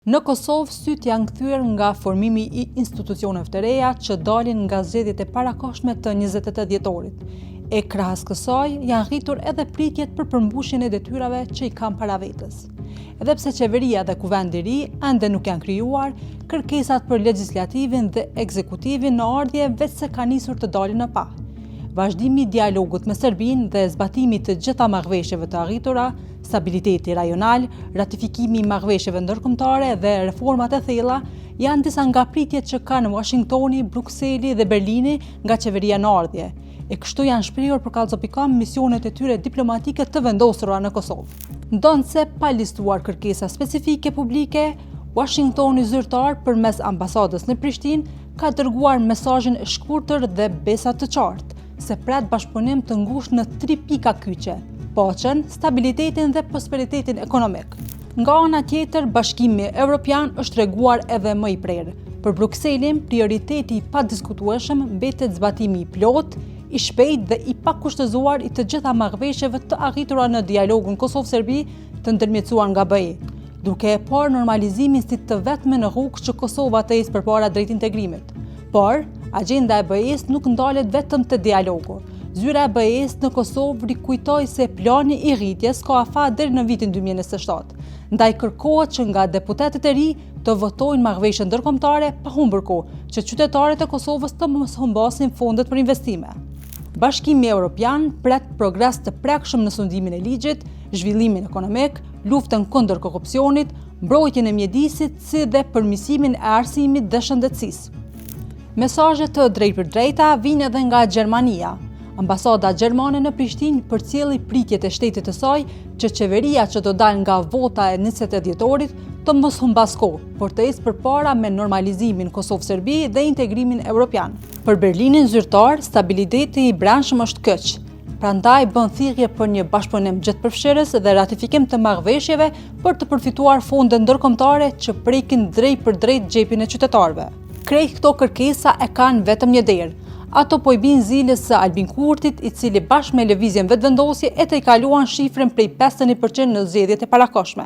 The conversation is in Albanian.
Në Kosovë, syt janë kthyer nga formimi I institucioneve të reja që dalin nga zgjedhjet e parakohshme të 28 dhjetorit. E krahas kësaj, janë rritur edhe pritjet për përmbushjen e detyrave që I kanë para vetes. Edhe pse qeveria dhe kuvendi I ri ende nuk janë krijuar, kërkesat për legjislativin dhe ekzekutivin në ardhje vetë se kanë nisur të dalin në pa. Vazhdimi I dialogut me Serbinë dhe zbatimi të gjitha marrëveshjeve të arritura, stabiliteti rajonal, ratifikimi I marrëveshjeve ndërkombëtare dhe reformat e thella janë disa nga pritjet që kanë Washingtoni, Brukseli dhe Berlini nga qeveria në ardhje. E kështu janë shprehur për kallëzopikam misionet e tyre diplomatike të vendosura në Kosovë. Ndonse pa listuar kërkesa specifike publike, Washingtoni zyrtar përmes ambasadës në Prishtinë ka dërguar mesazhin e shkurtër dhe besa të qartë se pret bashkëpunim të ngushtë në 3 pika kyçe: paqen, stabilitetin dhe prosperitetin ekonomik. Nga ana tjetër, Bashkimi Evropian është treguar edhe më I prerë. Për Brukselin, prioriteti I padiskutueshëm mbetet zbatimi I plot, I shpejtë dhe I pakushtëzuar I të gjitha marrëveshjeve të arritura në dialogun Kosovë-Serbi të ndërmjetësuar nga BE, duke e parë normalizimin si të vetme në rrugë që Kosova të ecë përpara drejt integrimit. Por, agenda e BE-s nuk ndalet vetëm te dialogu. Zyra e BE-s në Kosovë rikujtoi se plani I rritjes ka afat deri në vitin 2027. Ndaj kërkohet që nga deputetët e ri të votojnë marrëveshje ndërkombëtare pa humbur kohë, që qytetarët e Kosovës të mos humbasin fondet për investime. Bashkimi Evropian pret progres të prekshëm në sundimin e ligjit, zhvillimin ekonomik, luftën kundër korrupsionit, mbrojtjen e mjedisit, si dhe përmirësimin e arsimit dhe shëndetësisë. Mesazhe të drejtpërdrejta vijnë edhe nga Gjermania. Ambasada gjermane në Prishtinë përcjelli pritjet e shtetit të saj që qeveria që do dalë nga vota e 20 dhjetorit të mos humbas kohë, por të ecë përpara me normalizimin Kosovë-Serbi dhe integrimin evropian. Për Berlinin zyrtar, stabiliteti I brendshëm është keq. Prandaj bën thirrje për një bashkëpunim gjithëpërfshirës dhe ratifikim të marrëveshjeve për të përfituar fonde ndërkombëtare që prekin drejt për drejt xhepin e qytetarëve. Krejt këto kërkesa e kanë vetëm një derë. Ato po I bin zilës së Albin Kurtit, I cili bashkë me lëvizjen vetëvendosje e tejkaluan shifrën prej 51% në zgjedhjet e parakohshme.